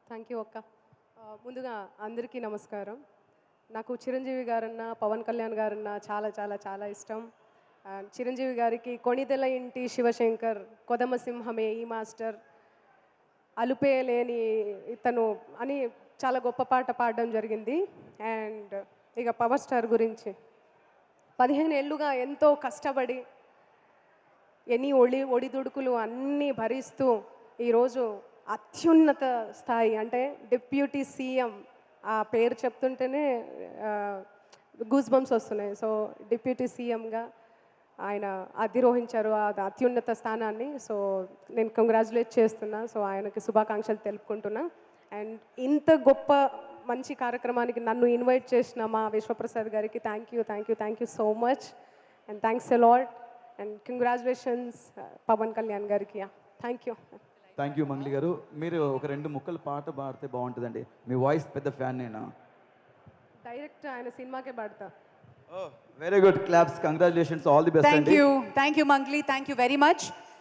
Thank you అక్క. ముందుగా అందరికీ నమస్కారం. నాకు చిరంజీవి గారన్నా, పవన్ కళ్యాణ్ గారన్నా చాలా చాలా చాలా ఇష్టం. చిరంజీవి గారికి 'కొణిదెల ఇంటి శివశంకర్', 'కొదమసింహమే ఈ మాస్టర్', 'అలుపే లేని ఇతను' అని చాలా గొప్ప పాట పాడడం జరిగింది. అండ్ ఇక పవర్ స్టార్ గురించి 15 ఏళ్ళుగా ఎంతో కష్టపడి ఎన్ని ఒడిదుడుకులు అన్నీ భరిస్తూ ఈరోజు అత్యున్నత స్థాయి అంటే డిప్యూటీ సీఎం, ఆ పేరు చెప్తుంటేనే గూస్ బంప్స్ వస్తున్నాయి. సో డిప్యూటీ సీఎంగా ఆయన అధిరోహించారు ఆ అత్యున్నత స్థానాన్ని. సో నేను కంగ్రాచులేట్ చేస్తున్నా. సో ఆయనకి శుభాకాంక్షలు తెలుపుకుంటున్నా. అండ్ ఇంత గొప్ప మంచి కార్యక్రమానికి నన్ను ఇన్వైట్ చేసిన మా విశ్వప్రసాద్ గారికి thank you so much and thanks a lot and congratulations Pawan Kalyan గారికి. థ్యాంక్ యూ మంగ్లీ గారు. మీరు ఒక 2 ముక్కలు పాట పాడితే బాగుంటుందండి. మీ వాయిస్ పెద్ద ఫ్యాన్ నేను. డైరెక్ట్ ఆయన సినిమాకే పాడతా. Very good, claps, congratulations, all the best అండి. Thank you Mangli, thank you very much.